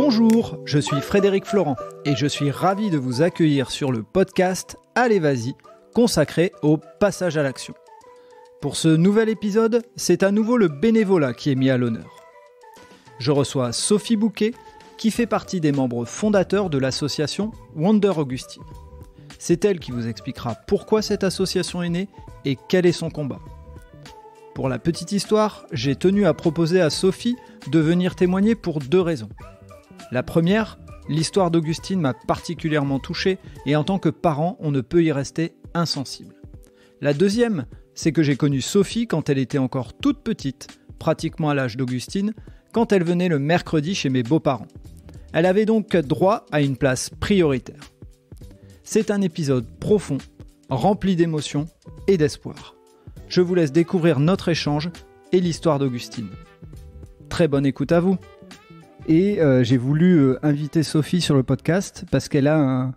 Bonjour, je suis Frédéric Florent et je suis ravi de vous accueillir sur le podcast Allez Vas-y, consacré au passage à l'action. Pour ce nouvel épisode, c'est à nouveau le bénévolat qui est mis à l'honneur. Je reçois Sophie Bouquet, qui fait partie des membres fondateurs de l'association Wonder Augustine. C'est elle qui vous expliquera pourquoi cette association est née et quel est son combat. Pour la petite histoire, j'ai tenu à proposer à Sophie de venir témoigner pour 2 raisons. La première, l'histoire d'Augustine m'a particulièrement touché et en tant que parent, on ne peut y rester insensible. La deuxième, c'est que j'ai connu Sophie quand elle était encore toute petite, pratiquement à l'âge d'Augustine, quand elle venait le mercredi chez mes beaux-parents. Elle avait donc droit à une place prioritaire. C'est un épisode profond, rempli d'émotions et d'espoir. Je vous laisse découvrir notre échange et l'histoire d'Augustine. Très bonne écoute à vous. Et j'ai voulu inviter Sophie sur le podcast parce qu'elle a un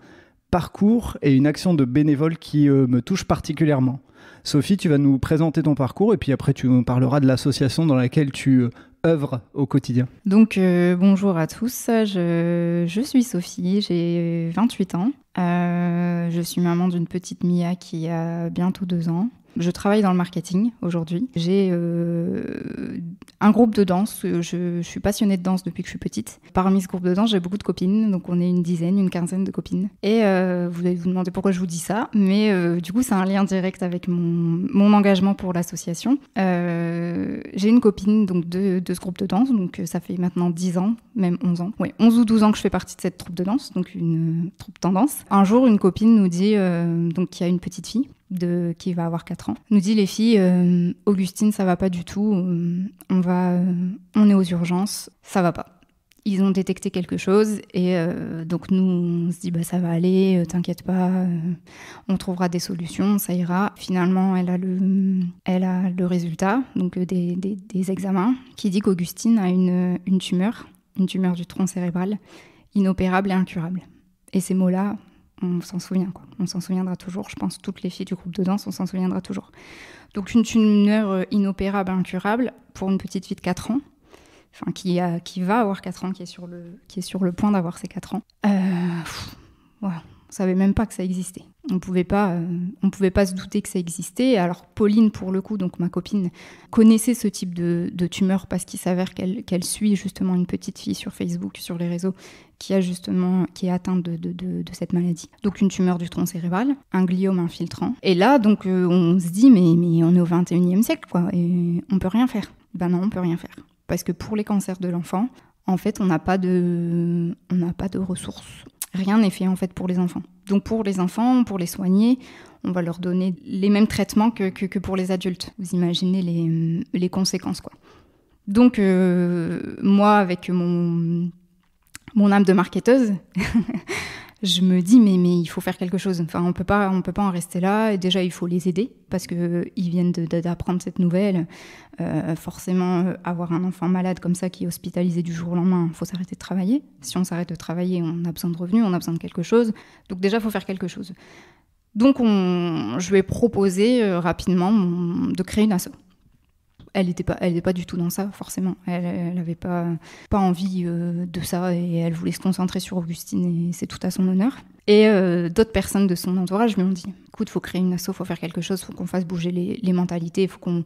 parcours et une action de bénévole qui me touche particulièrement. Sophie, tu vas nous présenter ton parcours et puis après tu nous parleras de l'association dans laquelle tu œuvres au quotidien. Donc bonjour à tous, je suis Sophie, j'ai 28 ans. Je suis maman d'une petite Mia qui a bientôt 2 ans. Je travaille dans le marketing aujourd'hui. J'ai un groupe de danse. Je suis passionnée de danse depuis que je suis petite. Parmi ce groupe de danse, j'ai beaucoup de copines. Donc on est une quinzaine de copines. Et vous allez vous demander pourquoi je vous dis ça. Mais du coup, c'est un lien direct avec mon engagement pour l'association. J'ai une copine donc, de ce groupe de danse. Donc ça fait maintenant 10 ans, même 11 ans. Ouais, 11 ou 12 ans que je fais partie de cette troupe de danse. Donc une troupe tendance. Un jour, une copine nous dit donc qu'il y a une petite fille qui va avoir 4 ans, nous dit les filles, Augustine, ça va pas du tout, on est aux urgences, ça va pas. Ils ont détecté quelque chose et donc nous, on se dit ça va aller, t'inquiète pas, on trouvera des solutions, ça ira. Finalement, elle a le résultat donc des examens qui dit qu'Augustine a une tumeur du tronc cérébral, inopérable et incurable. Et ces mots-là, on s'en souvient, quoi. On s'en souviendra toujours. Je pense que toutes les filles du groupe de danse, on s'en souviendra toujours. Donc une tumeur inopérable, incurable, pour une petite fille de 4 ans, enfin qui va avoir 4 ans, qui est sur le point d'avoir ses 4 ans. Voilà. On savait même pas que ça existait. On pouvait pas se douter que ça existait. Alors Pauline, pour le coup, donc ma copine, connaissait ce type de tumeur parce qu'il s'avère qu'elle suit justement une petite fille sur Facebook, sur les réseaux, qui est atteinte de cette maladie. Donc une tumeur du tronc cérébral, un gliome infiltrant. Et là, donc on se dit, mais on est au 21e siècle, quoi, et on peut rien faire. Ben non, on peut rien faire. Parce que pour les cancers de l'enfant, en fait, on n'a pas de ressources. Rien n'est fait en fait pour les enfants. Donc pour les enfants, pour les soigner, on va leur donner les mêmes traitements que pour les adultes. Vous imaginez les conséquences, quoi. Donc moi, avec mon âme de marketeuse, je me dis mais il faut faire quelque chose. Enfin, on peut pas en rester là. Et déjà, il faut les aider parce que ils viennent d'apprendre cette nouvelle. Forcément, avoir un enfant malade comme ça qui est hospitalisé du jour au lendemain, il faut s'arrêter de travailler. Si on s'arrête de travailler, on a besoin de revenus, on a besoin de quelque chose. Donc déjà, il faut faire quelque chose. Donc je lui ai proposé rapidement de créer une asso. Elle n'était pas du tout dans ça, forcément. Elle n'avait pas envie de ça et elle voulait se concentrer sur Augustine et c'est tout à son honneur. Et d'autres personnes de son entourage lui ont dit « Écoute, il faut créer une asso, il faut faire quelque chose, il faut qu'on fasse bouger les mentalités, il faut qu'on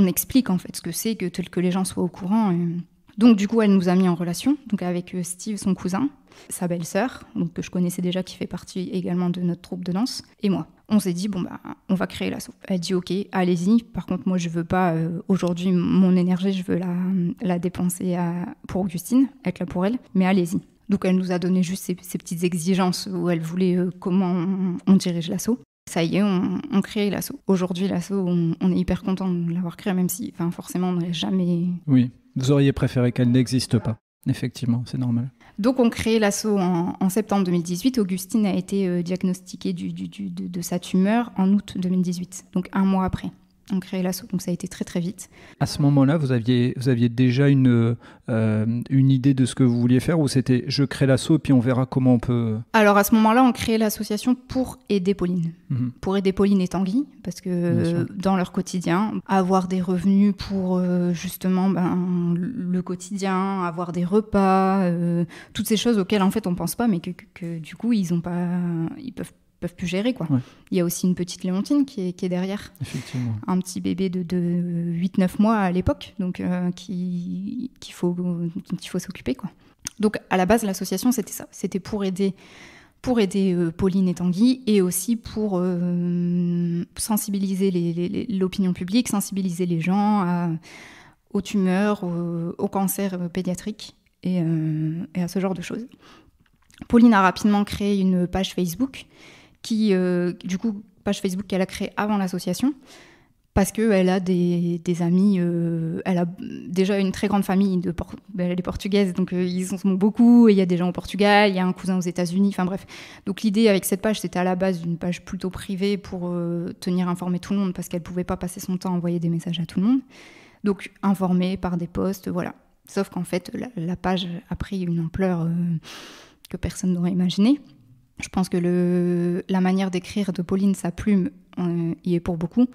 explique en fait ce que c'est, que les gens soient au courant. » Donc du coup, elle nous a mis en relation donc avec Steve, son cousin, sa belle-sœur, donc, que je connaissais déjà, qui fait partie également de notre troupe de danse, et moi. On s'est dit, on va créer l'asso. Elle dit, ok, allez-y. Par contre, moi, je veux pas, aujourd'hui, mon énergie, je veux la dépenser pour Augustine, être là pour elle, mais allez-y. Donc, elle nous a donné juste ces petites exigences où elle voulait comment on dirige l'asso. Ça y est, on crée l'asso. Aujourd'hui, l'asso, on est hyper content de l'avoir créé, même si, forcément, on n'aurait jamais... Oui, vous auriez préféré qu'elle n'existe pas. Effectivement, c'est normal. Donc, on crée l'asso en septembre 2018. Augustine a été diagnostiquée de sa tumeur en août 2018, donc 1 mois après. ont créé l'asso, donc ça a été très très vite. À ce moment-là, vous aviez déjà une idée de ce que vous vouliez faire, ou c'était je crée l'asso puis on verra comment on peut... Alors à ce moment-là, on crée l'association pour aider Pauline. Pour aider Pauline et Tanguy, parce que dans leur quotidien, avoir des revenus pour justement le quotidien, avoir des repas, toutes ces choses auxquelles en fait on pense pas, mais que du coup ils peuvent plus gérer, quoi. Ouais. Il y a aussi une petite Léontine qui est derrière. Effectivement. Un petit bébé de 8-9 mois à l'époque, donc dont il faut s'occuper, quoi. Donc à la base, l'association, c'était ça. C'était pour aider Pauline et Tanguy, et aussi pour sensibiliser l'opinion publique, sensibiliser les gens aux tumeurs, au cancer pédiatrique et à ce genre de choses. Pauline a rapidement créé une page Facebook page Facebook qu'elle a créée avant l'association, parce qu'elle a des amis, elle a déjà une très grande famille, elle est portugaise, donc ils en sont beaucoup, et il y a des gens au Portugal, il y a un cousin aux États-Unis, enfin bref. Donc l'idée avec cette page, c'était à la base une page plutôt privée pour tenir informé tout le monde, parce qu'elle ne pouvait pas passer son temps à envoyer des messages à tout le monde. Donc informer par des posts, voilà. Sauf qu'en fait, la page a pris une ampleur que personne n'aurait imaginée. Je pense que la manière d'écrire de Pauline, sa plume, y est pour beaucoup.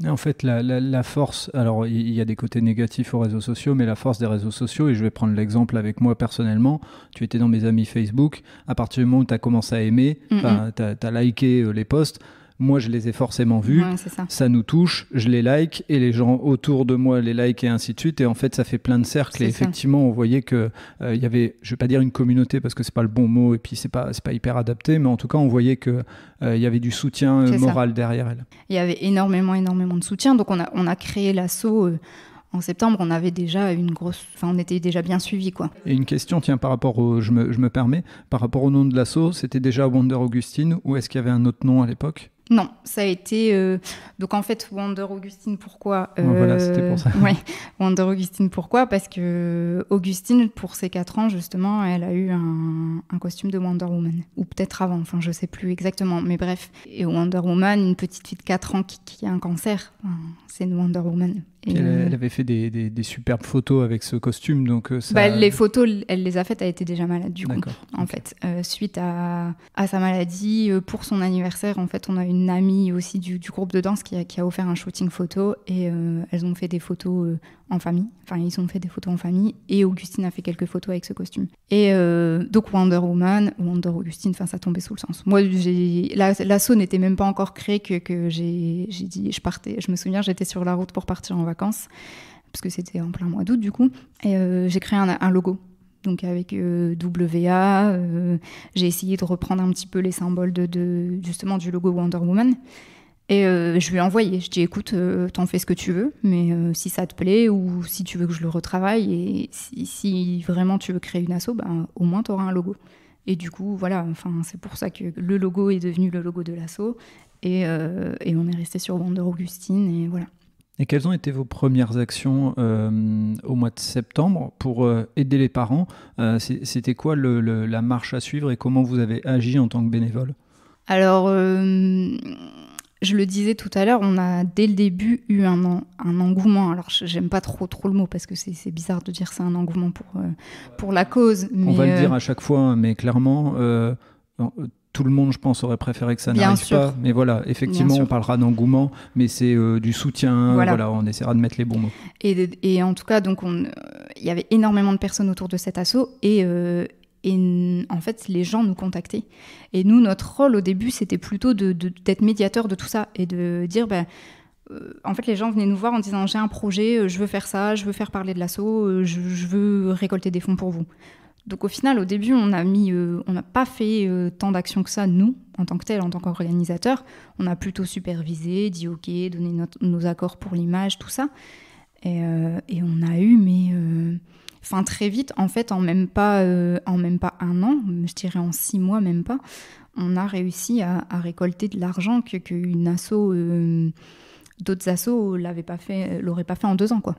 En fait, la force, alors il y a des côtés négatifs aux réseaux sociaux, mais la force des réseaux sociaux, et je vais prendre l'exemple avec moi personnellement, tu étais dans mes amis Facebook, à partir du moment où tu as commencé à aimer, tu as liké les posts, moi je les ai forcément vus, ouais, ça nous touche, je les like, et les gens autour de moi les like, et ainsi de suite, et en fait ça fait plein de cercles, et effectivement on voyait qu'il y avait, je vais pas dire une communauté parce que c'est pas le bon mot, et puis c'est pas hyper adapté, mais en tout cas on voyait qu'il y avait du soutien moral derrière elle. Il y avait énormément de soutien, donc on a créé l'asso. En septembre, on avait déjà on était déjà bien suivis, quoi. Et une question, tiens, par rapport je me permets, par rapport au nom de l'asso, c'était déjà Wonder Augustine, ou est-ce qu'il y avait un autre nom à l'époque ? Non, ça a été... donc en fait, Wonder Augustine, pourquoi voilà, c'était pour ça. Ouais, Wonder Augustine, pourquoi ? Parce que Augustine, pour ses 4 ans, justement, elle a eu un costume de Wonder Woman. Ou peut-être avant, enfin, je sais plus exactement. Mais bref, et Wonder Woman, une petite fille de 4 ans qui a un cancer, c'est une Wonder Woman. Et elle avait fait des superbes photos avec ce costume, donc ça... les photos, elle les a faites, elle était déjà malade, du coup, en fait. Suite à sa maladie, pour son anniversaire, en fait, on a une amie aussi du groupe de danse qui a offert un shooting photo, et elles ont fait des photos en famille. Enfin, ils ont fait des photos en famille, et Augustine a fait quelques photos avec ce costume. Et donc Wonder Woman, Wonder Augustine, enfin, ça tombait sous le sens. Moi, l'asso n'était même pas encore créé que j'ai dit, je partais. Je me souviens, j'étais sur la route pour partir en vacances, parce que c'était en plein mois d'août, du coup, et j'ai créé un logo. Donc avec WA, j'ai essayé de reprendre un petit peu les symboles justement du logo Wonder Woman. Et je lui ai envoyé. Je dis, écoute, t'en fais ce que tu veux, mais si ça te plaît, ou si tu veux que je le retravaille, et si vraiment tu veux créer une asso, au moins t'auras un logo. Et du coup, voilà, enfin, c'est pour ça que le logo est devenu le logo de l'asso, et on est resté sur Wonder Augustine, et voilà. Et quelles ont été vos premières actions au mois de septembre pour aider les parents ? C'était quoi la marche à suivre, et comment vous avez agi en tant que bénévole ? Alors, je le disais tout à l'heure, on a dès le début eu un engouement. Alors, j'aime pas trop le mot, parce que c'est bizarre de dire c'est un engouement pour la cause. Mais, on va le dire à chaque fois, mais clairement... tout le monde, je pense, aurait préféré que ça n'arrive pas. Mais voilà, effectivement, on parlera d'engouement, mais c'est du soutien. Voilà, on essaiera de mettre les bons mots. Et en tout cas, donc, il y avait énormément de personnes autour de cet asso, et en fait, les gens nous contactaient. Et nous, notre rôle au début, c'était plutôt d'être médiateur de tout ça, et de dire... en fait, les gens venaient nous voir en disant « J'ai un projet, je veux faire ça, je veux faire parler de l'asso, je veux récolter des fonds pour vous ». Donc au final, au début, on n'a pas fait tant d'actions que ça, nous, en tant que tel, en tant qu'organisateur. On a plutôt supervisé, dit OK, donné nos accords pour l'image, tout ça. Et on a eu, très vite, en fait, en même pas 1 an, je dirais en 6 mois, même pas, on a réussi à récolter de l'argent qu'une asso, d'autres assos l'auraient pas fait en 2 ans, quoi.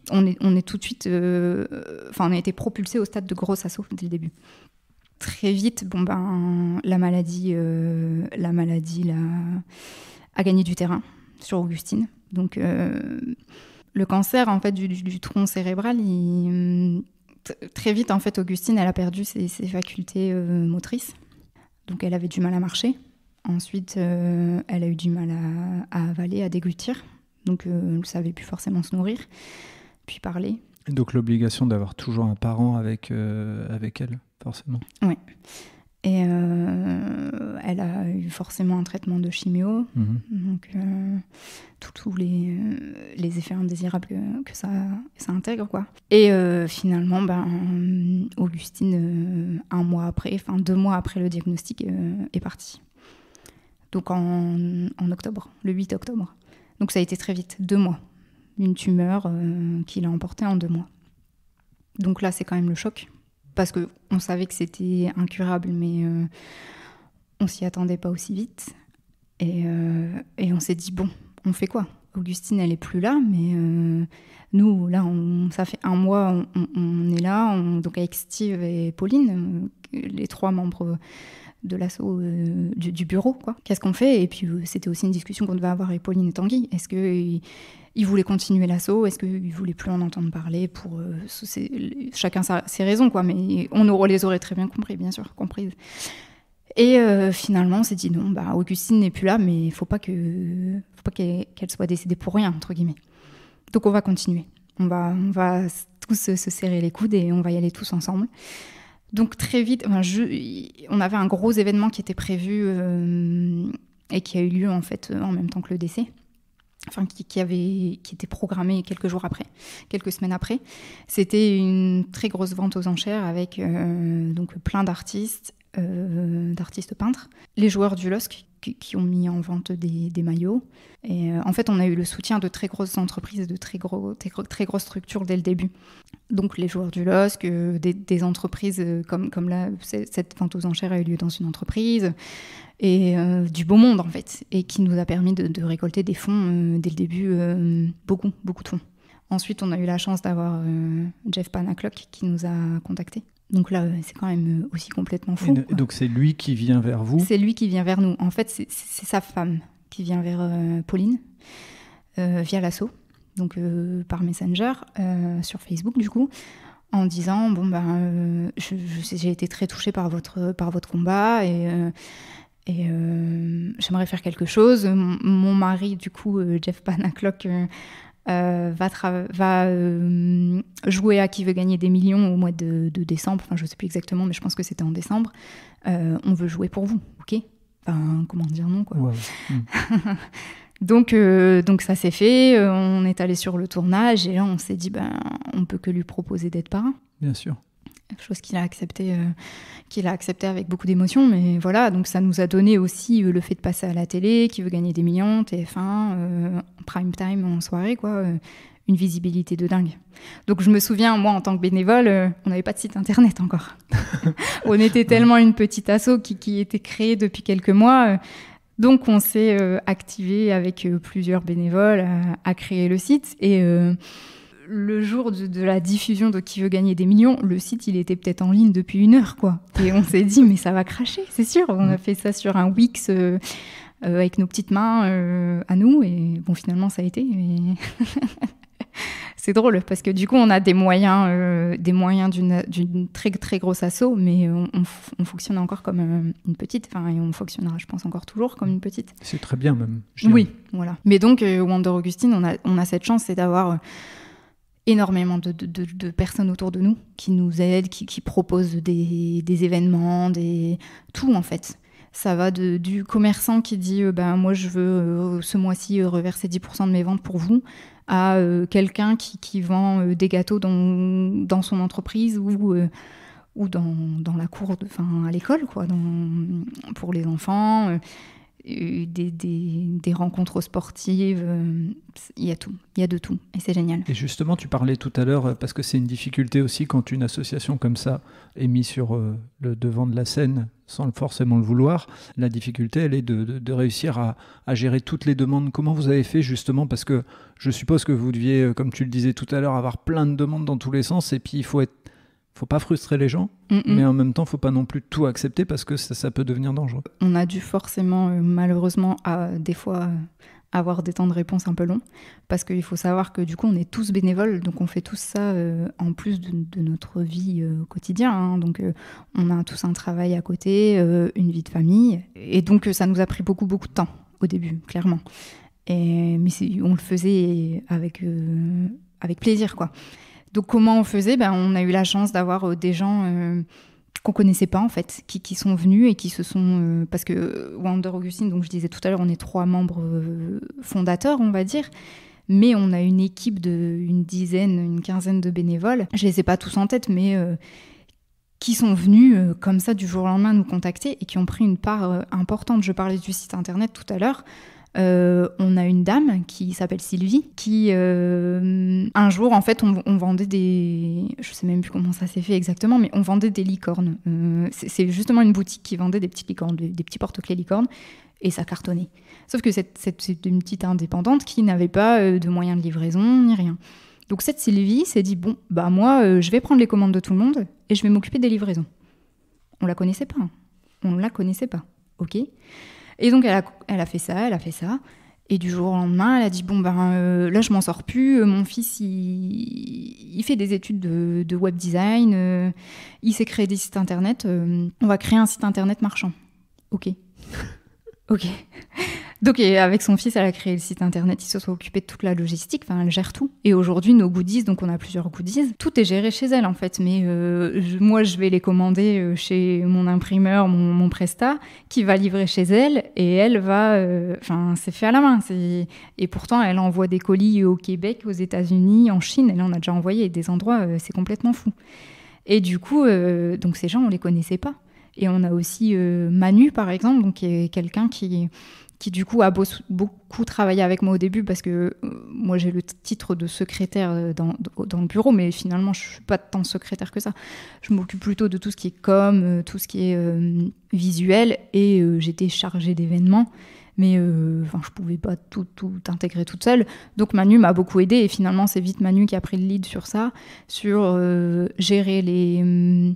On est tout de suite... on a été propulsé au stade de grosse asso dès le début. Très vite, la maladie a gagné du terrain sur Augustine. Donc, le cancer en fait du tronc cérébral, très vite en fait, Augustine, elle a perdu ses facultés motrices. Donc, elle avait du mal à marcher. Ensuite, elle a eu du mal à avaler, à déglutir. Donc, elle ne savait plus forcément se nourrir, puis parler. Et donc, l'obligation d'avoir toujours un parent avec elle, forcément. Oui. Et elle a eu forcément un traitement de chimio. Donc, tous les effets indésirables que ça intègre, quoi. Et finalement, Augustine, 2 mois après le diagnostic, est partie. Donc en octobre, le 8 octobre. Donc ça a été très vite, 2 mois. Une tumeur qui l'a emportée en 2 mois. Donc là, c'est quand même le choc. Parce qu'on savait que c'était incurable, mais on s'y attendait pas aussi vite. Et on s'est dit, bon, on fait quoi ? Augustine, elle est plus là, mais nous, là, ça fait 1 mois, on est là. Donc avec Steve et Pauline, les 3 membres de l'asso du bureau, quoi. Qu'est-ce qu'on fait ? Et puis c'était aussi une discussion qu'on devait avoir avec Pauline et Tanguy. Est-ce qu'ils voulaient continuer l'asso ? Est-ce qu'ils voulaient plus en entendre parler pour chacun ses raisons, quoi. Mais on les aurait très bien compris, bien sûr, comprises. Et finalement, on s'est dit non, Augustine n'est plus là, mais il faut pas qu'elle soit décédée pour rien, entre guillemets. Donc on va continuer. On va tous se serrer les coudes et on va y aller tous ensemble. Donc très vite, on avait un gros événement qui était prévu et qui a eu lieu en fait en même temps que le décès. Enfin, qui était programmé quelques semaines après. C'était une très grosse vente aux enchères avec donc plein d'artistes peintres, les joueurs du LOSC qui ont mis en vente des maillots. Et en fait, on a eu le soutien de très grosses entreprises, de très grosses structures dès le début. Donc les joueurs du LOSC, des entreprises comme là, cette vente aux enchères a eu lieu dans une entreprise, et du beau monde en fait, et qui nous a permis de récolter des fonds dès le début, beaucoup de fonds. Ensuite, on a eu la chance d'avoir Jeff Panaclock qui nous a contactés. Donc là, c'est quand même aussi complètement fou. Et donc c'est lui qui vient vers vous ? C'est lui qui vient vers nous. En fait, c'est sa femme qui vient vers Pauline via l'asso, donc par Messenger, sur Facebook du coup, en disant j'ai été très touchée par votre combat et j'aimerais faire quelque chose. Mon mari, du coup, Jeff Panaclock, va jouer à Qui veut gagner des millions au mois de décembre. Enfin, je ne sais plus exactement, mais je pense que c'était en décembre. On veut jouer pour vous, ok ? Enfin, comment dire non, quoi. Wow. Donc ça s'est fait. On est allé sur le tournage et là, on s'est dit, on peut que lui proposer d'être parrain. Bien sûr. Chose qu'il a accepté avec beaucoup d'émotion, mais voilà, donc ça nous a donné aussi le fait de passer à la télé, Qui veut gagner des millions, TF1, prime time en soirée, quoi, une visibilité de dingue. Donc je me souviens, moi en tant que bénévole, on n'avait pas de site internet encore. On était tellement une petite asso qui était créée depuis quelques mois, donc on s'est activé avec plusieurs bénévoles à créer le site, et le jour de la diffusion de Qui veut gagner des millions, le site, il était peut-être en ligne depuis 1 heure, quoi. Et on s'est dit, mais ça va cracher, c'est sûr. On a fait ça sur un Wix avec nos petites mains à nous. Et bon, finalement, ça a été. Mais... c'est drôle, parce que du coup, on a des moyens d'une très, très grosse asso, mais on fonctionne encore comme une petite. Enfin, et on fonctionnera, je pense, encore toujours comme une petite. C'est très bien, même. Oui, voilà. Mais donc, Wonder Augustine, on a cette chance, c'est d'avoir... énormément de personnes autour de nous qui nous aident, qui proposent des événements, tout en fait. Ça va du commerçant qui dit moi je veux ce mois-ci reverser 10% de mes ventes pour vous, à quelqu'un qui vend des gâteaux dans son entreprise ou dans la cour, à l'école, quoi, pour les enfants. Des rencontres sportives, il y a de tout, et c'est génial. Et justement, tu parlais tout à l'heure, parce que c'est une difficulté aussi quand une association comme ça est mise sur le devant de la scène sans forcément le vouloir, la difficulté, elle est de réussir à gérer toutes les demandes. Comment vous avez fait justement ? Parce que je suppose que vous deviez, comme tu le disais tout à l'heure, avoir plein de demandes dans tous les sens, et puis il faut pas frustrer les gens, mais en même temps, il ne faut pas non plus tout accepter parce que ça peut devenir dangereux. On a dû forcément, malheureusement, des fois avoir des temps de réponse un peu longs, parce qu'il faut savoir que du coup on est tous bénévoles, donc on fait tous ça en plus de notre vie quotidienne, hein. Donc on a tous un travail à côté, une vie de famille, et donc ça nous a pris beaucoup de temps au début, clairement. Mais on le faisait avec plaisir, quoi. Donc comment on faisait ? On a eu la chance d'avoir des gens qu'on connaissait pas en fait, qui sont venus et qui se sont... parce que Wonder Augustine, donc je disais tout à l'heure, on est 3 membres fondateurs, on va dire, mais on a une équipe d'une dizaine, une quinzaine de bénévoles. Je les ai pas tous en tête, mais qui sont venus comme ça du jour au lendemain nous contacter et qui ont pris une part importante. Je parlais du site internet tout à l'heure. On a une dame qui s'appelle Sylvie qui un jour en fait on vendait je sais même plus comment ça s'est fait exactement, mais on vendait des licornes. C'est justement une boutique qui vendait des petites licornes, des petits porte-clés licornes, et ça cartonnait. Sauf que c'est une petite indépendante qui n'avait pas de moyens de livraison ni rien. Donc cette Sylvie s'est dit moi je vais prendre les commandes de tout le monde et je vais m'occuper des livraisons. On la connaissait pas. Ok. Et donc, elle a fait ça. Et du jour au lendemain, elle a dit, là, je m'en sors plus. Mon fils, il fait des études de web design. Il sait créer des sites internet. On va créer un site internet marchand. Ok. Donc, avec son fils, elle a créé le site internet. Il se soit occupé de toute la logistique. Enfin, elle gère tout. Et aujourd'hui, nos goodies, donc on a plusieurs goodies, tout est géré chez elle, en fait. Mais moi, je vais les commander chez mon imprimeur, mon Presta, qui va livrer chez elle. Et elle va... c'est fait à la main. Et pourtant, elle envoie des colis au Québec, aux États-Unis, en Chine. Et là, on a déjà envoyé des endroits, c'est complètement fou. Et du coup, donc ces gens, on les connaissait pas. Et on a aussi Manu, par exemple, donc, qui est quelqu'un qui du coup a beaucoup travaillé avec moi au début, parce que moi j'ai le titre de secrétaire dans le bureau, mais finalement je suis pas tant secrétaire que ça. Je m'occupe plutôt de tout ce qui est com, tout ce qui est visuel, et j'étais chargée d'événements, mais je pouvais pas tout intégrer toute seule. Donc Manu m'a beaucoup aidée, et finalement c'est vite Manu qui a pris le lead sur ça, sur gérer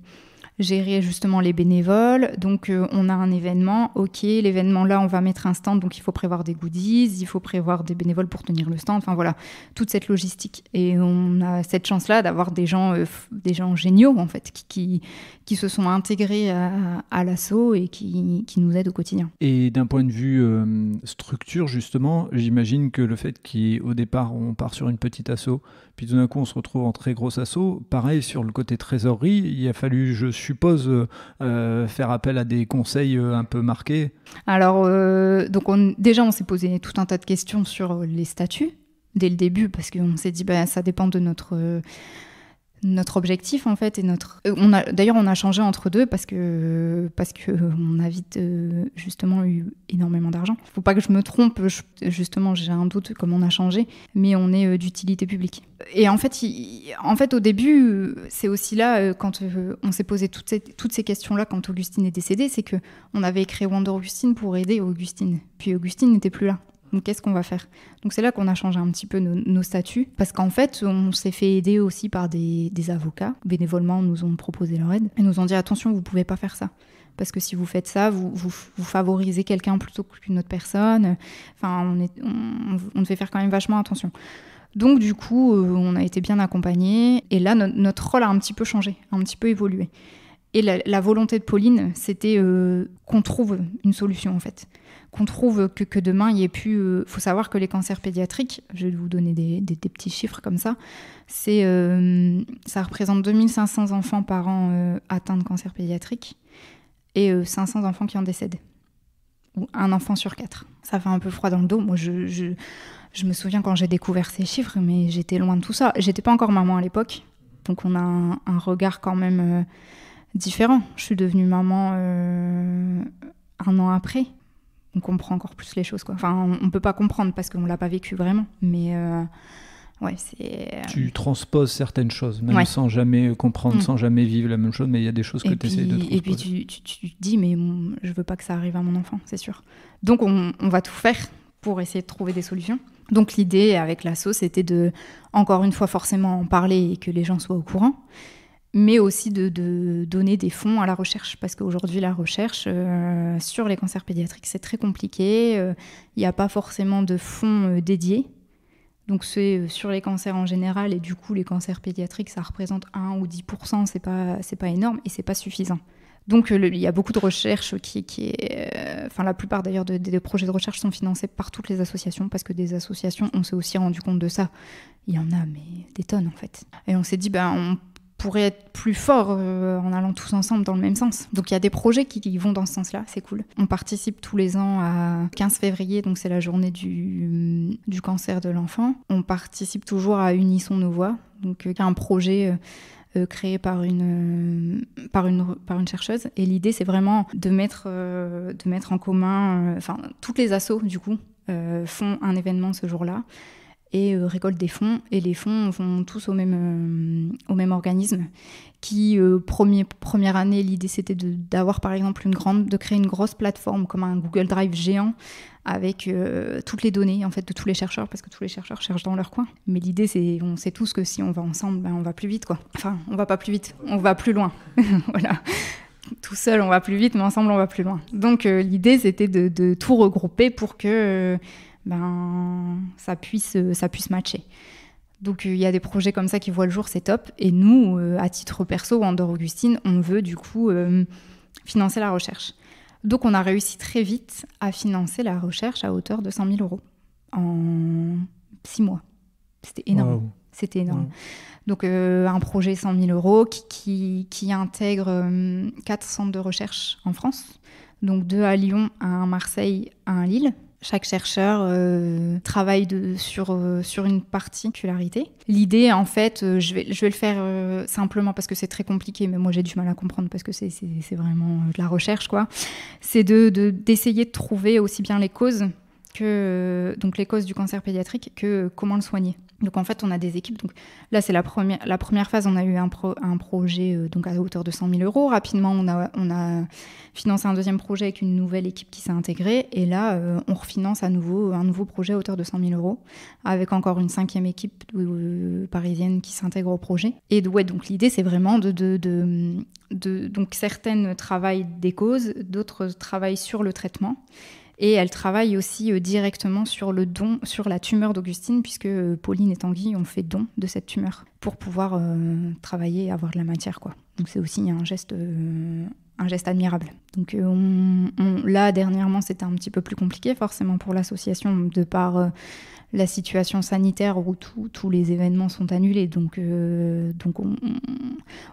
justement les bénévoles. Donc on a un événement, ok, l'événement là on va mettre un stand, donc il faut prévoir des goodies, il faut prévoir des bénévoles pour tenir le stand, enfin voilà, toute cette logistique. Et on a cette chance là d'avoir des gens géniaux en fait, qui se sont intégrés à l'asso et qui nous aident au quotidien. Et d'un point de vue structure justement, j'imagine que le fait qu'au départ on part sur une petite asso, puis tout d'un coup on se retrouve en très grosse asso, pareil sur le côté trésorerie, il a fallu, je suppose, faire appel à des conseils un peu marqués. Alors, donc on s'est posé tout un tas de questions sur les statuts dès le début, parce qu'on s'est dit ça dépend de notre objectif en fait, et d'ailleurs on a changé entre deux parce que on a vite justement eu énormément d'argent. Faut pas que je me trompe, justement j'ai un doute comme on a changé, mais on est d'utilité publique. Et en fait au début c'est aussi là quand on s'est posé toutes ces questions là quand Augustine est décédée, c'est que on avait créé Wonder Augustine pour aider Augustine, puis Augustine n'était plus là. Donc, qu'est-ce qu'on va faire ? Donc, c'est là qu'on a changé un petit peu nos statuts. Parce qu'en fait, on s'est fait aider aussi par des avocats. Bénévolement, nous ont proposé leur aide. Et nous ont dit, attention, vous ne pouvez pas faire ça. Parce que si vous faites ça, vous favorisez quelqu'un plutôt qu'une autre personne. Enfin, on devait faire quand même vachement attention. Donc, du coup, on a été bien accompagnés. Et là, notre rôle a un petit peu changé, un petit peu évolué. Et la volonté de Pauline, c'était qu'on trouve une solution, en fait. Qu'on trouve que demain, il y ait plus... faut savoir que les cancers pédiatriques, je vais vous donner des petits chiffres comme ça, ça représente 2500 enfants par an atteints de cancer pédiatrique et 500 enfants qui en décèdent. Ou un enfant sur 4. Ça fait un peu froid dans le dos. Moi, je me souviens quand j'ai découvert ces chiffres, mais j'étais loin de tout ça. J'étais pas encore maman à l'époque, donc on a un regard quand même différent. Je suis devenue maman 1 an après. On comprend encore plus les choses, quoi. Enfin, on peut pas comprendre parce qu'on l'a pas vécu vraiment, mais ouais, c'est... Tu transposes certaines choses, même sans jamais comprendre, sans jamais vivre la même chose, mais il y a des choses que tu essaies de transposer. Et puis tu te dis, mais je veux pas que ça arrive à mon enfant, c'est sûr. Donc on va tout faire pour essayer de trouver des solutions. Donc l'idée avec l'asso, c'était de, encore une fois, forcément en parler et que les gens soient au courant. mais aussi de donner des fonds à la recherche, parce qu'aujourd'hui, la recherche sur les cancers pédiatriques, c'est très compliqué. Il n'y a pas forcément de fonds dédiés. Donc, c'est sur les cancers en général, et du coup, les cancers pédiatriques, ça représente 1 ou 10%, c'est pas énorme, et c'est pas suffisant. Donc, il y a beaucoup de recherches la plupart d'ailleurs des projets de recherche sont financés par toutes les associations, parce que des associations, on s'est aussi rendu compte de ça. Il y en a, mais des tonnes en fait. Et on s'est dit, on pourrait être plus fort en allant tous ensemble dans le même sens. Donc, il y a des projets qui vont dans ce sens-là, c'est cool. On participe tous les ans à 15 février, donc c'est la journée du cancer de l'enfant. On participe toujours à Unissons nos voix, donc un projet créé par une chercheuse. Et l'idée, c'est vraiment de mettre en commun... toutes les assos, du coup, font un événement ce jour-là et récoltent des fonds. Et les fonds vont tous au même organisme qui, première année, l'idée, c'était d'avoir, par exemple, de créer une grosse plateforme comme un Google Drive géant avec toutes les données en fait de tous les chercheurs, parce que tous les chercheurs cherchent dans leur coin. Mais l'idée, c'est, on sait tous que si on va ensemble, on va plus vite, quoi. Enfin, on va pas plus vite, on va plus loin. Voilà. Tout seul, on va plus vite, mais ensemble, on va plus loin. Donc, l'idée, c'était de tout regrouper pour que ça puisse matcher. Donc, il y a des projets comme ça qui voient le jour, c'est top. Et nous, à titre perso, Wonder Augustine, on veut du coup financer la recherche. Donc, on a réussi très vite à financer la recherche à hauteur de 100 000 € en 6 mois. C'était énorme. Wow. C'était énorme. Wow. Donc, un projet 100 000 € qui intègre 4 centres de recherche en France. Donc, 2 à Lyon, 1 à Marseille, 1 à Lille. Chaque chercheur travaille sur une particularité. L'idée, en fait, je vais le faire simplement parce que c'est très compliqué, mais moi j'ai du mal à comprendre parce que c'est vraiment de la recherche, quoi. C'est d'essayer de trouver aussi bien les causes donc les causes du cancer pédiatrique que comment le soigner. Donc en fait, on a des équipes. Donc là, c'est la première phase. On a eu un projet donc à hauteur de 100 000 €. Rapidement, on a financé un deuxième projet avec une nouvelle équipe qui s'est intégrée. Et là, on refinance à nouveau un nouveau projet à hauteur de 100 000 € avec encore une 5e équipe parisienne qui s'intègre au projet. Et donc l'idée, c'est vraiment donc certaines travaillent des causes, d'autres travaillent sur le traitement. Et elle travaille aussi directement sur le don, sur la tumeur d'Augustine, puisque Pauline et Tanguy ont fait don de cette tumeur pour pouvoir travailler et avoir de la matière, quoi. Donc c'est aussi un geste admirable. Donc là, dernièrement, c'était un petit peu plus compliqué, forcément pour l'association, de par la situation sanitaire où tous les événements sont annulés. Donc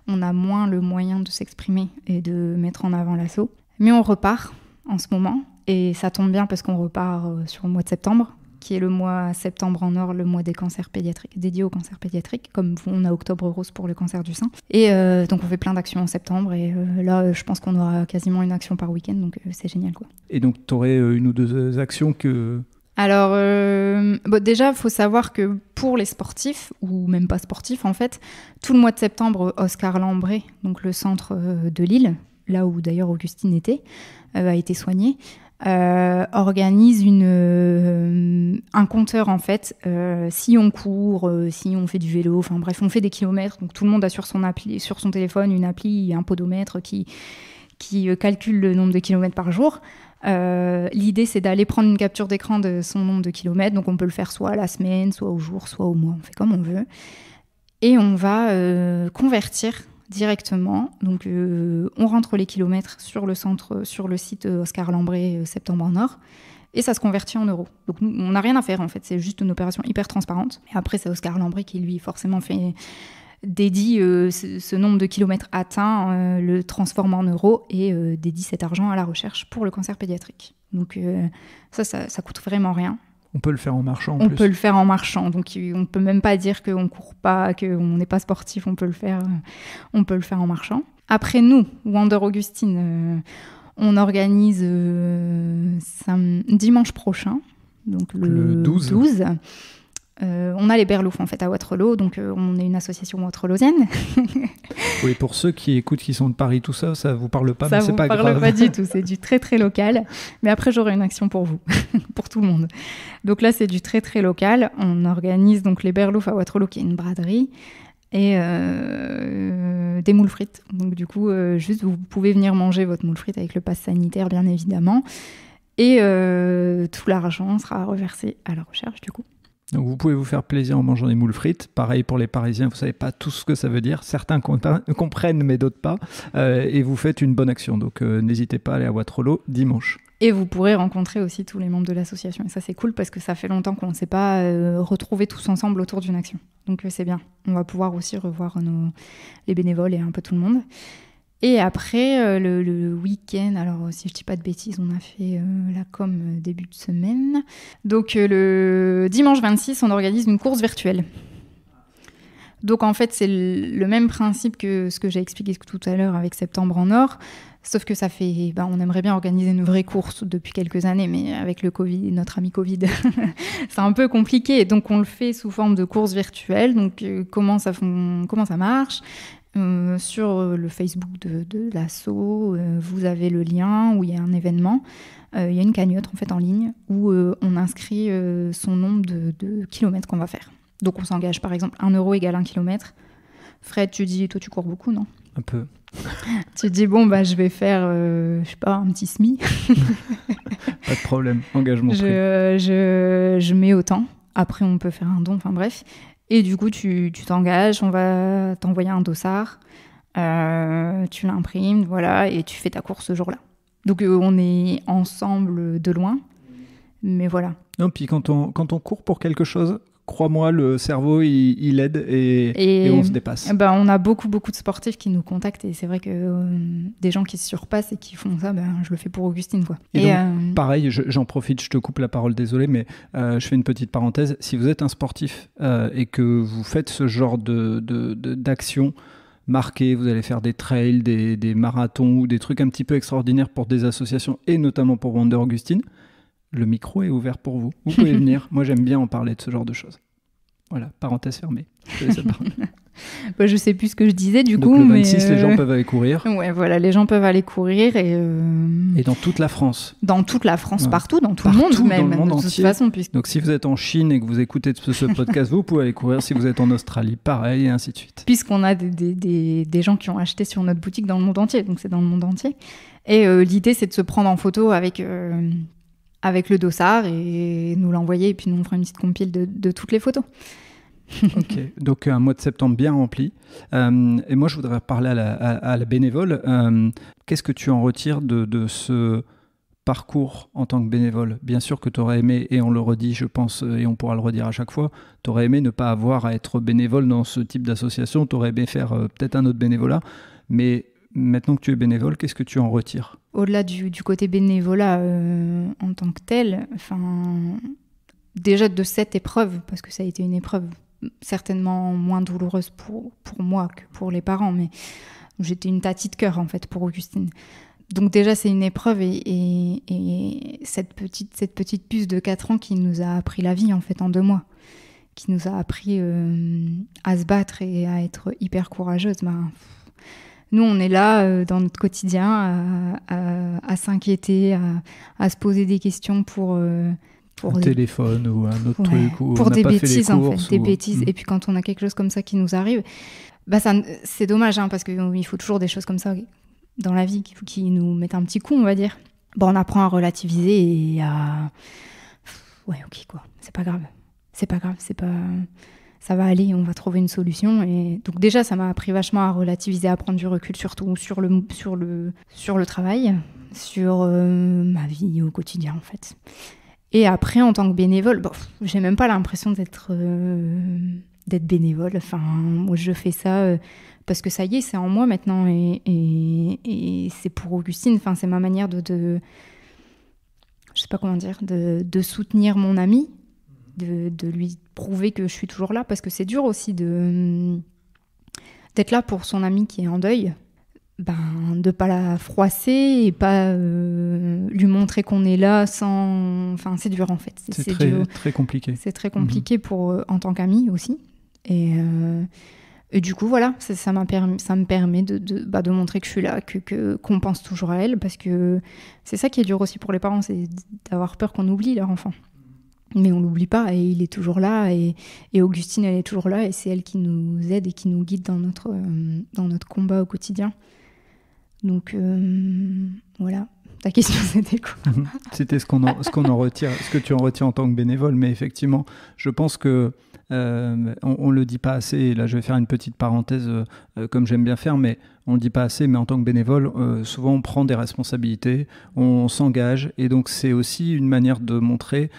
on a moins le moyen de s'exprimer et de mettre en avant l'asso. Mais on repart en ce moment. Et ça tombe bien parce qu'on repart sur le mois de septembre, qui est le mois septembre en or, le mois des cancers pédiatriques, dédié aux cancers pédiatriques, comme on a Octobre Rose pour le cancer du sein. Et donc on fait plein d'actions en septembre, et là je pense qu'on aura quasiment une action par week-end, donc c'est génial, quoi. Et donc tu aurais une ou deux actions que... Alors déjà, il faut savoir que pour les sportifs, ou même pas sportifs en fait, tout le mois de septembre, Oscar Lambré, donc le centre de Lille, là où d'ailleurs Augustine était, a été soignée, organise un compteur en fait. Si on court, si on fait du vélo, enfin bref, on fait des kilomètres. Donc tout le monde a sur son téléphone une appli, un podomètre qui calcule le nombre de kilomètres par jour. L'idée, c'est d'aller prendre une capture d'écran de son nombre de kilomètres. Donc on peut le faire soit à la semaine, soit au jour, soit au mois. On fait comme on veut. Et on va convertir directement. Donc, on rentre les kilomètres sur le site Oscar Lambré, Septembre en or, et ça se convertit en euros. Donc, nous, on n'a rien à faire, en fait. C'est juste une opération hyper transparente. Et après, c'est Oscar Lambré qui, lui, forcément, dédie ce nombre de kilomètres atteints, le transforme en euros et dédie cet argent à la recherche pour le cancer pédiatrique. Donc, ça coûte vraiment rien. On peut le faire en marchant en plus. On peut le faire en marchant, donc on ne peut même pas dire qu'on ne court pas, qu'on n'est pas sportif, on peut le faire en marchant. Après nous, Wonder Augustine, on organise dimanche prochain, donc le 12. On a les Berlouf en fait à Waterloo, donc on est une association waterloosienne. Oui, pour ceux qui écoutent, qui sont de Paris, tout ça, ça vous parle pas, mais c'est pas grave. Ça vous parle pas du tout, c'est du très très local. Mais après, j'aurai une action pour vous, pour tout le monde. Donc là, c'est du très très local. On organise donc les Berlouf à Waterloo, qui est une braderie. Et des moules frites. Donc du coup, juste vous pouvez venir manger votre moule frite avec le pass sanitaire, bien évidemment. Et tout l'argent sera reversé à la recherche, du coup. Donc vous pouvez vous faire plaisir en mangeant des moules frites. Pareil pour les Parisiens, vous savez pas tout ce que ça veut dire. Certains comprennent, mais d'autres pas. Et vous faites une bonne action. Donc n'hésitez pas à aller à Waterloo dimanche. Et vous pourrez rencontrer aussi tous les membres de l'association. Et ça, c'est cool parce que ça fait longtemps qu'on ne s'est pas retrouvés tous ensemble autour d'une action. Donc c'est bien. On va pouvoir aussi revoir les bénévoles et un peu tout le monde. Et après, le week-end, alors si je dis pas de bêtises, on a fait la com début de semaine. Donc le dimanche 26, on organise une course virtuelle. Donc en fait, c'est le même principe que ce que j'ai expliqué tout à l'heure avec Septembre en Or, sauf que ça fait, on aimerait bien organiser une vraie course depuis quelques années, mais avec le Covid, notre ami Covid, c'est un peu compliqué. Donc on le fait sous forme de course virtuelle. Donc comment ça marche ? Sur le Facebook de l'asso, vous avez le lien où il y a un événement. Il y a une cagnotte en fait en ligne où on inscrit son nombre de kilomètres qu'on va faire. Donc on s'engage par exemple 1 € égale 1 kilomètre. Fred, tu dis, toi tu cours beaucoup, non ? Un peu. Tu dis, je vais faire, je sais pas, un petit SMI. Pas de problème, engagement pris. Je mets autant. Après, on peut faire un don, enfin bref. Et du coup, tu t'engages, on va t'envoyer un dossard, tu l'imprimes, voilà, et tu fais ta course ce jour-là. Donc on est ensemble de loin, mais voilà. Non, puis quand on court pour quelque chose, crois-moi, le cerveau, il aide et on se dépasse. On a beaucoup de sportifs qui nous contactent et c'est vrai que des gens qui se surpassent et qui font ça, je le fais pour Augustine, quoi. Et donc, pareil, j'en profite, je te coupe la parole, désolé, mais je fais une petite parenthèse. Si vous êtes un sportif et que vous faites ce genre d'action marquée, vous allez faire des trails, des marathons ou des trucs un petit peu extraordinaires pour des associations et notamment pour Wonder Augustine, le micro est ouvert pour vous. Vous pouvez venir. Moi, j'aime bien en parler de ce genre de choses. Voilà, parenthèse fermée. Je laisse la parole. Je sais plus ce que je disais du coup. Donc le 26, les gens peuvent aller courir. Ouais, voilà, les gens peuvent aller courir et dans toute la France. Dans toute la France, ouais. Partout, dans tout le monde même. Dans le monde de entier. Toute façon, Donc si vous êtes en Chine et que vous écoutez ce podcast, vous pouvez aller courir. Si vous êtes en Australie, pareil, et ainsi de suite. Puisqu'on a des gens qui ont acheté sur notre boutique dans le monde entier, donc c'est dans le monde entier. Et l'idée, c'est de se prendre en photo avec le dossard et nous l'envoyer, et puis nous on fera une petite compile de toutes les photos. Ok, donc un mois de septembre bien rempli. Et moi je voudrais parler à la bénévole. Qu'est-ce que tu en retires de ce parcours en tant que bénévole ? Bien sûr que tu aurais aimé, et on le redit je pense, et on pourra le redire à chaque fois, tu aurais aimé ne pas avoir à être bénévole dans ce type d'association, tu aurais aimé faire peut-être un autre bénévolat, mais maintenant que tu es bénévole, qu'est-ce que tu en retires ? Au-delà du côté bénévolat en tant que tel, déjà de cette épreuve, parce que ça a été une épreuve certainement moins douloureuse pour moi que pour les parents, mais j'étais une tatie de cœur en fait pour Augustine. Donc déjà c'est une épreuve et cette petite puce de 4 ans qui nous a appris la vie en fait en 2 mois, qui nous a appris à se battre et à être hyper courageuse. Nous, on est là dans notre quotidien à s'inquiéter, à se poser des questions pour un téléphone ou un autre truc, ou pour on n'a des pas bêtises, fait les courses, en fait, des bêtises. Et puis quand on a quelque chose comme ça qui nous arrive, c'est dommage, parce qu'il faut toujours des choses comme ça dans la vie qui nous mettent un petit coup, on va dire. On apprend à relativiser et à... Ouais, ok, quoi. C'est pas grave, ça va aller, on va trouver une solution. Et donc déjà, ça m'a appris vachement à relativiser, à prendre du recul, surtout sur le travail, sur ma vie au quotidien, en fait. Et après, en tant que bénévole, j'ai même pas l'impression d'être bénévole. Moi, je fais ça parce que ça y est, c'est en moi maintenant. Et c'est pour Augustine. C'est ma manière de je sais pas comment dire, de soutenir mon ami, de lui prouver que je suis toujours là. Parce que c'est dur aussi d'être là pour son ami qui est en deuil. De pas la froisser et pas lui montrer qu'on est là sans... c'est dur en fait. C'est très, très compliqué. C'est très compliqué en tant qu'amie aussi. Et du coup, voilà, ça me permet de montrer que je suis là, qu'on pense toujours à elle, parce que c'est ça qui est dur aussi pour les parents, c'est d'avoir peur qu'on oublie leur enfant. Mais on l'oublie pas et il est toujours là et Augustine elle est toujours là et c'est elle qui nous aide et qui nous guide dans notre combat au quotidien. Donc voilà, ta question c'était quoi? C'était ce qu'on en retire, ce que tu en retiens en tant que bénévole, mais effectivement, je pense que on le dit pas assez, et là je vais faire une petite parenthèse comme j'aime bien faire, mais on le dit pas assez, mais en tant que bénévole, souvent on prend des responsabilités, on s'engage, et donc c'est aussi une manière de montrer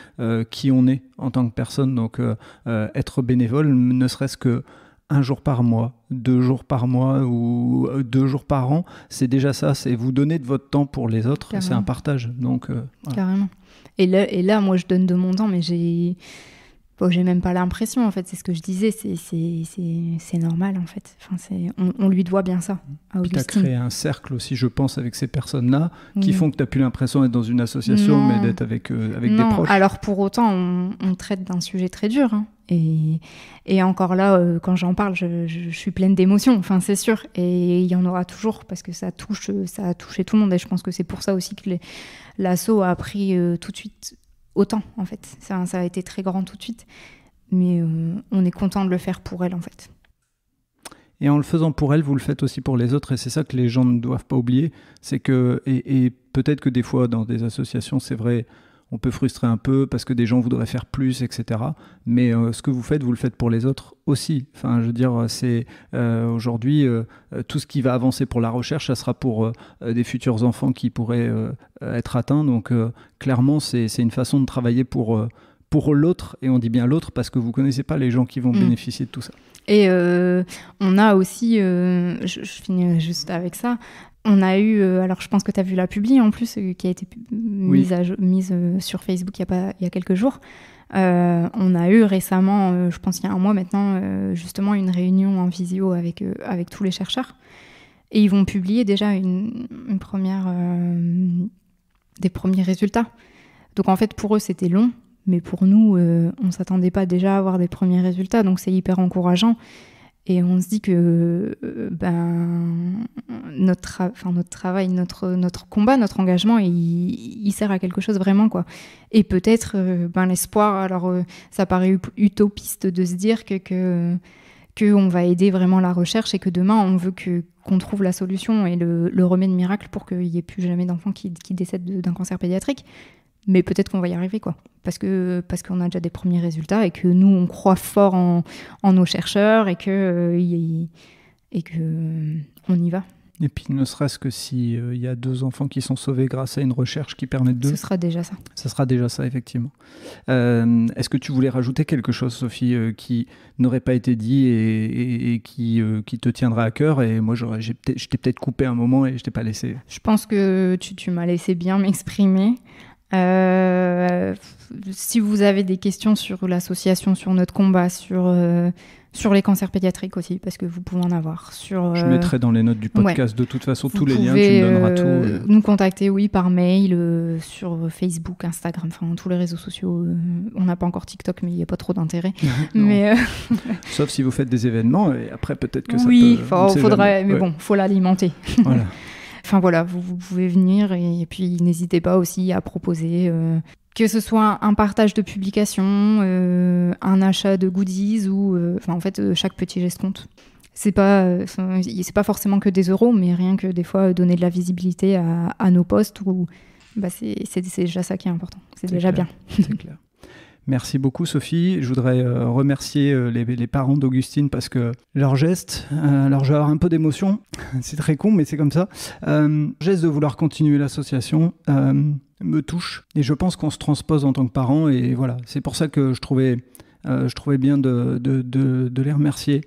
qui on est en tant que personne. Donc être bénévole, ne serait-ce que 1 jour par mois, 2 jours par mois ou 2 jours par an, c'est déjà ça, c'est vous donner de votre temps pour les autres. Carrément. C'est un partage. Donc, voilà. Carrément. Et là, moi je donne de mon temps, mais j'ai même pas l'impression, en fait, c'est ce que je disais, c'est normal, en fait. Enfin, on lui doit bien ça, à Augustine. Tu as créé un cercle aussi, je pense, avec ces personnes-là, qui font que tu n'as plus l'impression d'être dans une association, mais d'être avec des proches. Alors pour autant, on traite d'un sujet très dur, hein. Et encore là, quand j'en parle, je suis pleine d'émotions, enfin, c'est sûr. Et il y en aura toujours, parce que ça a touché tout le monde. Et je pense que c'est pour ça aussi que l'asso a pris tout de suite autant, en fait. Ça a été très grand tout de suite. Mais on est content de le faire pour elle, en fait. Et en le faisant pour elle, vous le faites aussi pour les autres. Et c'est ça que les gens ne doivent pas oublier. C'est que, et peut-être que des fois, dans des associations, c'est vrai, on peut frustrer un peu parce que des gens voudraient faire plus, etc. Mais ce que vous le faites pour les autres aussi. Enfin, je veux dire, c'est aujourd'hui, tout ce qui va avancer pour la recherche, ça sera pour des futurs enfants qui pourraient être atteints. Donc, clairement, c'est une façon de travailler pour l'autre. Et on dit bien l'autre parce que vous ne connaissez pas les gens qui vont bénéficier de tout ça. Et on a aussi, je finirai juste avec ça, on a eu, alors je pense que tu as vu la publi en plus, qui a été mise sur Facebook il y a quelques jours. On a eu récemment, je pense il y a 1 mois maintenant, justement une réunion en visio avec tous les chercheurs. Et ils vont publier déjà une première, des premiers résultats. Donc en fait pour eux c'était long, mais pour nous on ne s'attendait pas déjà à avoir des premiers résultats, donc c'est hyper encourageant. Et on se dit que notre travail, notre combat, notre engagement, il sert à quelque chose vraiment, quoi. Et peut-être l'espoir, alors ça paraît utopiste de se dire qu'on va aider vraiment la recherche et que demain on veut qu'on trouve la solution et le remède miracle pour qu'il n'y ait plus jamais d'enfants qui décèdent d'un cancer pédiatrique. Mais peut-être qu'on va y arriver, quoi. Parce qu'on a déjà des premiers résultats et que nous, on croit fort en nos chercheurs et que on y va. Et puis, ne serait-ce que s'il y a 2 enfants qui sont sauvés grâce à une recherche qui permet de... Ce sera déjà ça. Ça sera déjà ça, effectivement. Est-ce que tu voulais rajouter quelque chose, Sophie, qui n'aurait pas été dit et qui te tiendra à cœur? Et moi, je t'ai peut-être coupé un moment et je t'ai pas laissé. Je pense que tu m'as laissé bien m'exprimer. Si vous avez des questions sur l'association, sur notre combat, sur les cancers pédiatriques aussi, parce que vous pouvez en avoir. Je mettrai dans les notes du podcast de toute façon tous les liens, tu me donneras tout. Nous contacter, oui, par mail, sur Facebook, Instagram, enfin tous les réseaux sociaux. On n'a pas encore TikTok, mais il n'y a pas trop d'intérêt. Mais sauf si vous faites des événements, et après peut-être que ça peut... Oui, faudrait, mais bon, il faut l'alimenter. Voilà. Enfin voilà, vous pouvez venir et puis n'hésitez pas aussi à proposer que ce soit un partage de publications, un achat de goodies ou en fait chaque petit geste compte. C'est pas forcément que des euros, mais rien que des fois donner de la visibilité à nos posts c'est déjà ça qui est important. C'est déjà clair. Bien. C'est clair. Merci beaucoup Sophie. Je voudrais remercier les parents d'Augustine parce que leur geste, alors je vais avoir un peu d'émotion, c'est très con mais c'est comme ça, geste de vouloir continuer l'association me touche et je pense qu'on se transpose en tant que parents et voilà, c'est pour ça que je trouvais bien de les remercier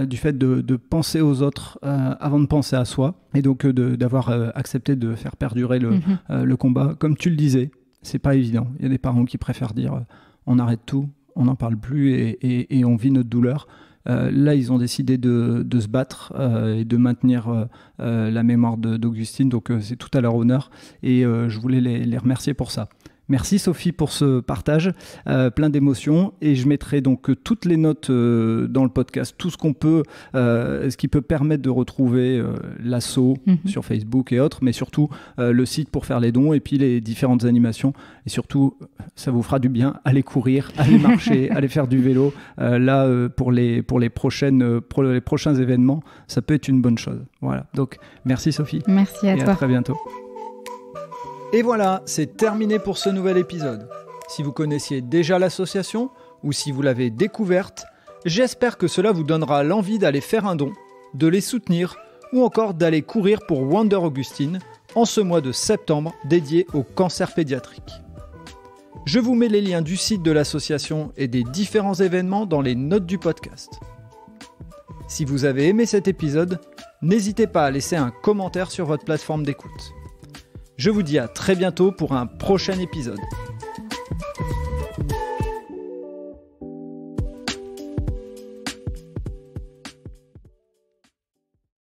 du fait de penser aux autres avant de penser à soi et donc d'avoir accepté de faire perdurer le combat. Comme tu le disais, c'est pas évident. Il y a des parents qui préfèrent dire on arrête tout, on n'en parle plus et on vit notre douleur. Là, ils ont décidé de se battre et de maintenir la mémoire d'Augustine, donc c'est tout à leur honneur et je voulais les remercier pour ça. Merci Sophie pour ce partage, plein d'émotions, et je mettrai donc toutes les notes dans le podcast, tout ce qu'on peut, ce qui peut permettre de retrouver l'asso sur Facebook et autres, mais surtout le site pour faire les dons et puis les différentes animations, et surtout ça vous fera du bien, allez courir, allez marcher, allez faire du vélo, pour les prochains événements, ça peut être une bonne chose. Voilà, donc merci Sophie. Merci à toi. À très bientôt. Et voilà, c'est terminé pour ce nouvel épisode. Si vous connaissiez déjà l'association ou si vous l'avez découverte, j'espère que cela vous donnera l'envie d'aller faire un don, de les soutenir ou encore d'aller courir pour Wonder Augustine en ce mois de septembre dédié au cancer pédiatrique. Je vous mets les liens du site de l'association et des différents événements dans les notes du podcast. Si vous avez aimé cet épisode, n'hésitez pas à laisser un commentaire sur votre plateforme d'écoute. Je vous dis à très bientôt pour un prochain épisode.